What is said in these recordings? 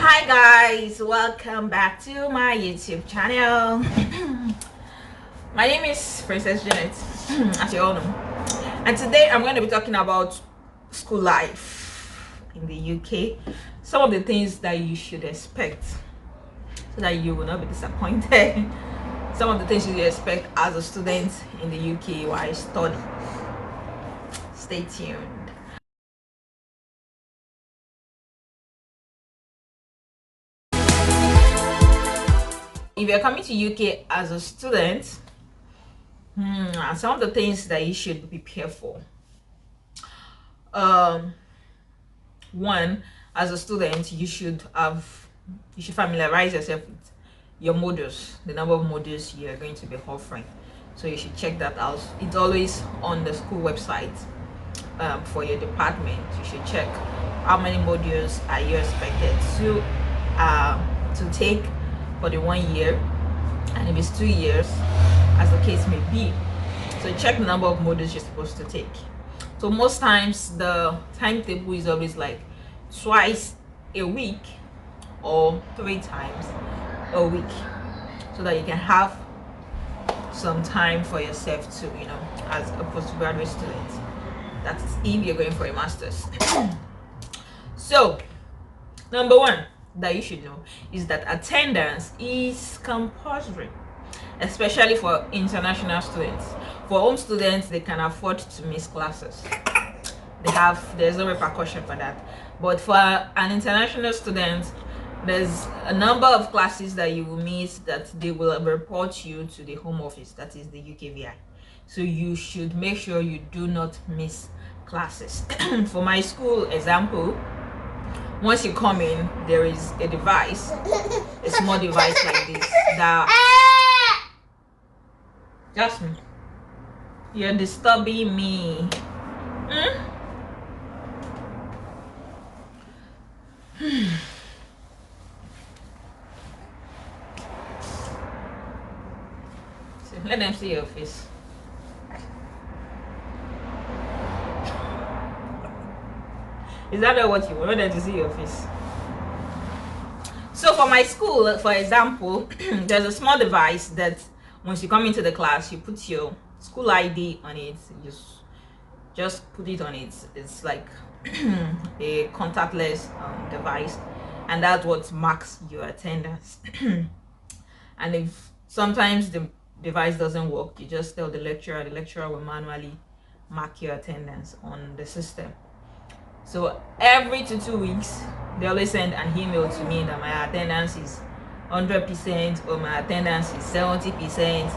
Hi guys, welcome back to my YouTube channel. My name is Princess Janet, as you all know, and today I'm going to be talking about school life in the UK. Some of the things that you should expect so that you will not be disappointed. Some of the things you expect as a student in the UK while studying. Stay tuned. If you're coming to UK as a student, some of the things that you should prepare for. One, as a student, you should familiarize yourself with your modules, the number of modules you are going to be offering. So you should check that out. It's always on the school website. For your department, you should check how many modules are you expected to take for the 1 year, and if it's 2 years, as the case may be. So check the number of modules you're supposed to take. So most times the timetable is always like twice a week or 3 times a week, so that you can have some time for yourself to, as a postgraduate student. That's if you're going for a master's. So number one that you should know is that attendance is compulsory, especially for international students. For home students, they can afford to miss classes. There's no repercussion for that. But for an international student, there's a number of classes that you will miss that they will report you to the home office, that is the UKVI. So you should make sure you do not miss classes. For my school example, once you come in, there is a device, a small device like this, that Jasmine, you're disturbing me. So let them see your face. Is that not what you want them to see your face? So for my school, for example, there's a small device that once you come into the class, you put your school ID on it. You just put it on it. It's like a contactless device, and that's what marks your attendance. And if sometimes the device doesn't work, you just tell the lecturer will manually mark your attendance on the system. So every 2 weeks, they always send an email to me that my attendance is 100% or my attendance is 70%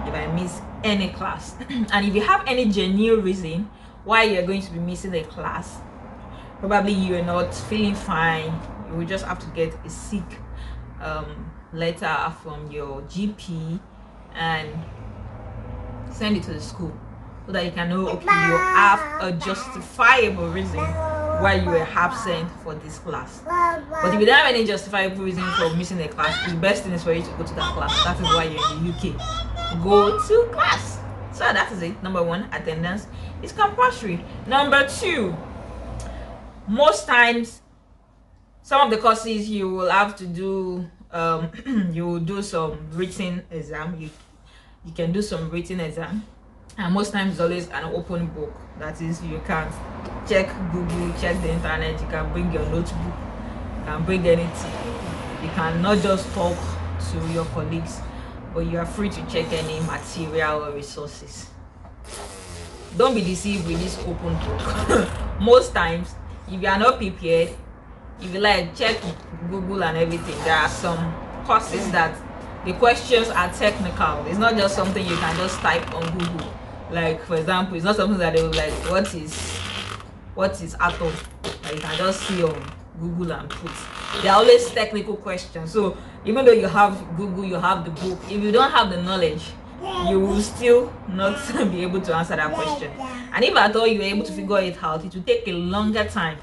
if I miss any class. And if you have any genuine reason why you're going to be missing a class, probably you're not feeling fine, you will just have to get a sick letter from your GP and send it to the school, so that you can know, okay, you have a justifiable reason why you were absent for this class. But if you don't have any justifiable reason for missing a class, the best thing is for you to go to that class. That is why you're in the UK. Go to class. So that is it. Number one, attendance is compulsory. Number two, most times some of the courses you will have to do, you will do some written exam. You can do some written exam, and most times it's always an open book. That is, you can check Google, check the internet, you can bring your notebook, you can bring anything. You cannot just talk to your colleagues, but you are free to check any material or resources. Don't be deceived with this open book. Most times, if you are not prepared, if you like check Google and everything, there are some courses that the questions are technical. It's not just something you can just type on Google. Like, for example, it's not something that they will like, what is atom? Like, you can just see on Google and put. They're always technical questions. So even though you have Google, you have the book, if you don't have the knowledge, you will still not be able to answer that question. And if at all you're able to figure it out, it will take a longer time.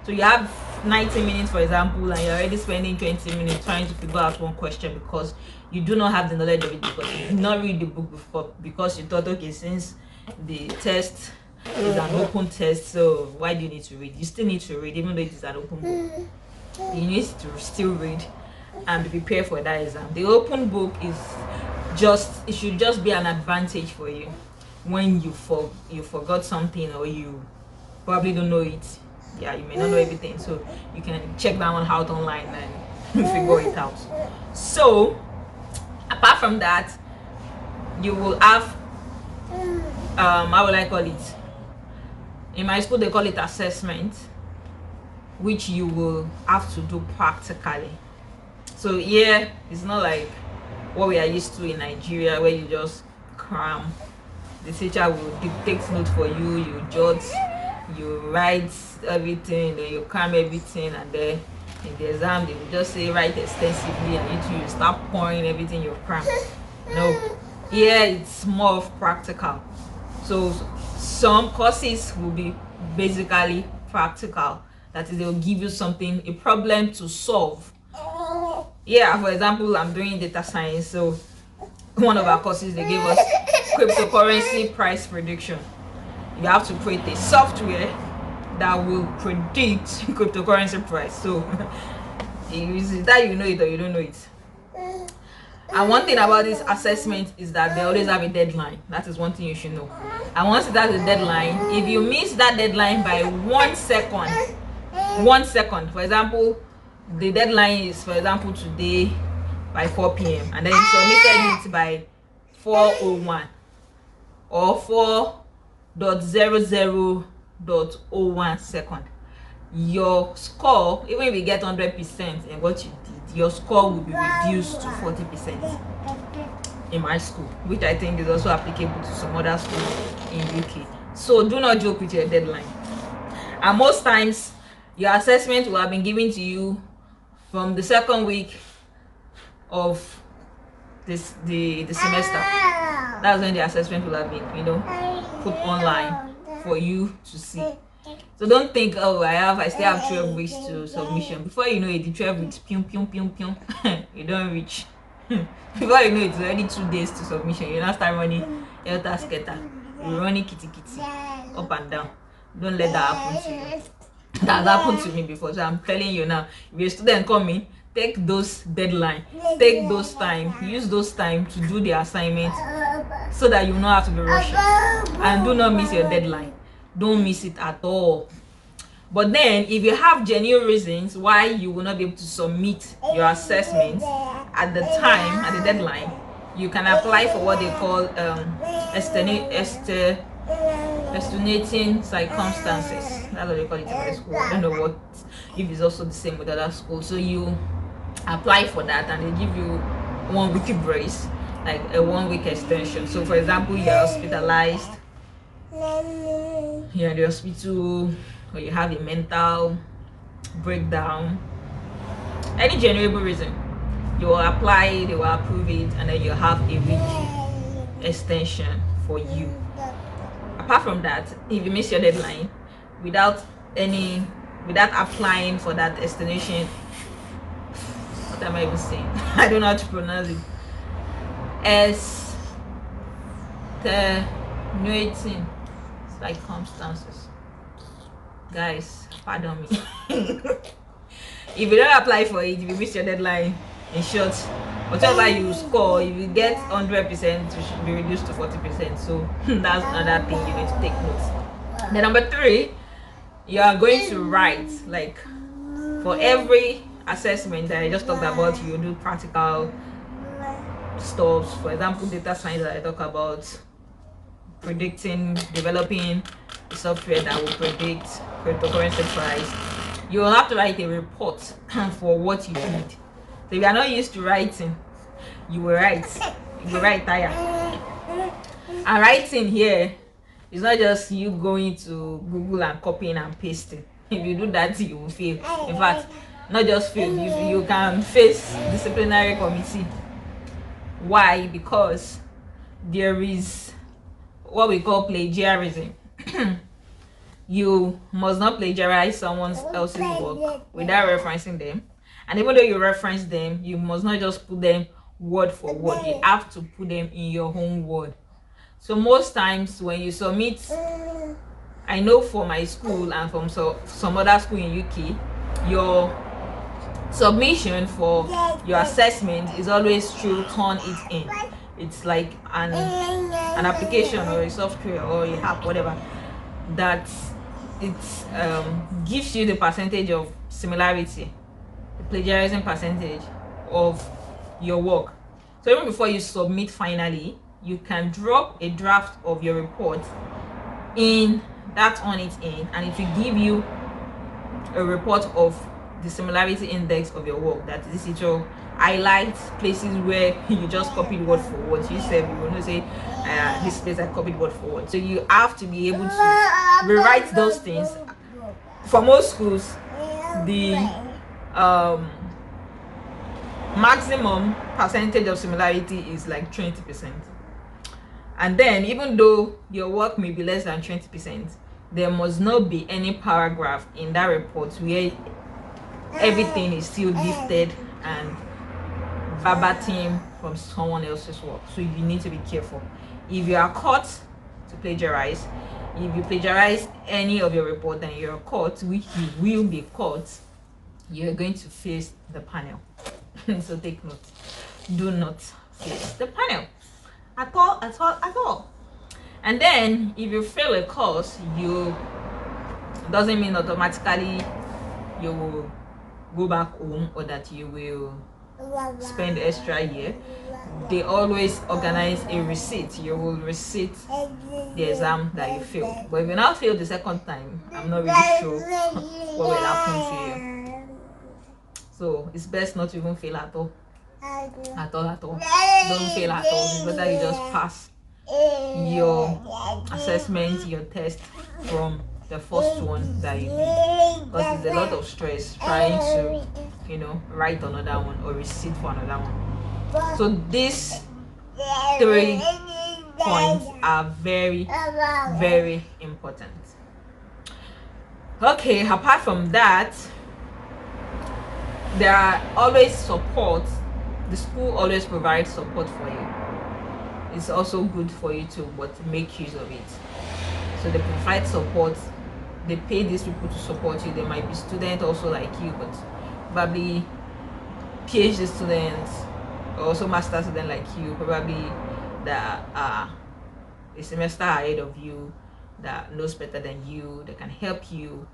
So you have 90 minutes, for example, and you're already spending 20 minutes trying to figure out one question because you do not have the knowledge of it, because you did not read the book before, because you thought, okay, since the test is an open test, so why do you need to read? You still need to read, even though it is an open book. you need to still read and be prepared for that exam. The open book is it should just be an advantage for you when you forgot something, or you probably don't know it. Yeah, you may not know everything, so you can check that one out online and figure it out. So apart from that, you will have how will I call it? In my school they call it assessment, which you will have to do practically. So here it's not like what we are used to in Nigeria, where you just cram. The teacher will dictate notes for you, you jot, you write everything, then you cram everything, and then in the exam they will just say write extensively, and you start pouring everything you cram. No, here it's more of practical. So some courses will be basically practical. That is, they will give you something, a problem to solve. Yeah, for example, I'm doing data science, so one of our courses they gave us cryptocurrency price prediction. You have to create a software that will predict cryptocurrency price. So is that you know it or you don't know it. And one thing about this assessment is that they always have a deadline. That is one thing you should know. And once it has a deadline, if you miss that deadline by 1 second, for example, the deadline is, for example, today by 4 p.m. and then you submitted it by 4:01 or 4.00.01 second, your score, even if you get 100% in what you did, your score will be reduced to 40% in my school, which I think is also applicable to some other schools in UK. So do not joke with your deadline. And most times your assessment will have been given to you from the second week of the semester. That's when the assessment will have been, put online for you to see. So don't think, oh, I still have 12 weeks to submission. Before you know it, the 12 weeks, you don't reach. Before you know it, it's already 2 days to submission. You now start running helter skelter. You're running kitty up and down. Don't let that happen to you. That happened to me before, so I'm telling you now, if you're a student coming, take those deadlines, take those time, use those time to do the assignment, so that you will not have to be rushing. And do not miss your deadline. Don't miss it at all. But then if you have genuine reasons why you will not be able to submit your assessment at the time, at the deadline, you can apply for what they call extenuating circumstances. That's what they call it in my school. I don't know what if it's also the same with other schools. So you apply for that and they give you 1 week grace, like a 1 week extension. So for example, you're hospitalized, you're in the hospital, or you have a mental breakdown, any genuine reason, you will apply, they will approve it, and then you have a week extension for you. Apart from that, if you miss your deadline without applying for that extension, what am I even saying? I don't know how to pronounce it. Extenuating circumstances. Guys, pardon me. If you don't apply for it, if you miss your deadline, in short, whatever you score, if you get 100%, it should be reduced to 40%. So that's another thing you need to take note. Then number 3, you are going to write, like for every assessment that I just talked about, you do practical stuff. For example, data science that I talk about, developing a software that will predict cryptocurrency price. You will have to write a report for what you did. So if you are not used to writing, you will write tire. And writing here is not just you going to Google and copying and pasting. If you do that, you will fail. In fact, not just fail, you can face disciplinary committee. Why? Because there is what we call plagiarism. You must not plagiarize someone else's work without referencing them. And even though you reference them, you must not just put them word for word. You have to put them in your own word. So most times when you submit, I know for my school and from some other school in UK, your submission for your assessment is always through Turn It In. It's like an application or a software or a app, whatever, that it gives you the percentage of similarity, the plagiarism percentage of your work. So even before you submit finally, you can drop a draft of your report in that Turn It In, and it will give you a report of the similarity index of your work. That is, it will highlight places where you just copied word for word. You said, you will not say this place I copied word for word. So you have to be able to rewrite those things. For most schools, the maximum percentage of similarity is like 20%. And then even though your work may be less than 20%, there must not be any paragraph in that report where everything is still lifted and verbatim from someone else's work. So you need to be careful. If you are caught to plagiarize, if you plagiarize any of your report and you're caught, which you will be caught, you're going to face the panel. So take note. Do not face the panel at all. And then if you fail a course, doesn't mean automatically you will go back home or that you will spend extra year. They always organize a receipt. You will receipt the exam that you failed. But if you now fail the second time, I'm not really sure what will happen to you. So it's best not to even fail at all. Don't fail at all. It's better you just pass your assessment, your test from the first one that you did, because there's a lot of stress trying to write another one or receipt for another one. So these 3 points are very, very important. Okay, apart from that, there are always support. The school always provides support for you. It's also good for you to make use of it. So they provide support. They pay these people to support you. They might be students also like you, but probably PhD students or also master students like you, probably that are a semester ahead of you, that knows better than you, that can help you,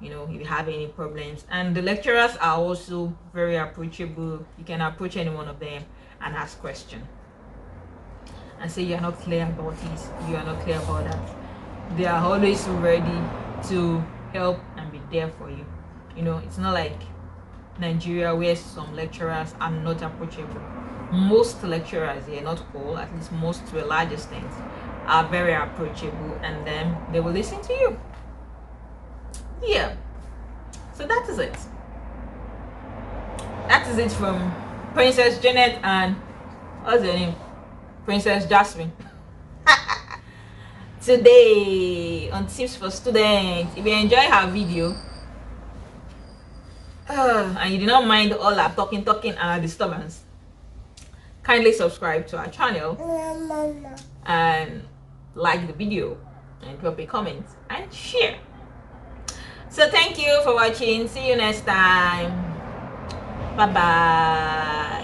if you have any problems. And the lecturers are also very approachable. You can approach any one of them and ask questions and say you're not clear about this, you are not clear about that. They are always ready to help and be there for you. It's not like Nigeria where some lecturers are not approachable. Most lecturers here, not all, at least most to a large extent, are very approachable, and then they will listen to you. Yeah, so that is it. That is it from Princess Janet and what's her name? Princess Jasmine. Today on Tips for Students. If you enjoy her video and you do not mind all our talking and our disturbance, kindly subscribe to our channel and like the video and drop a comment and share. So thank you for watching. See you next time. Bye bye.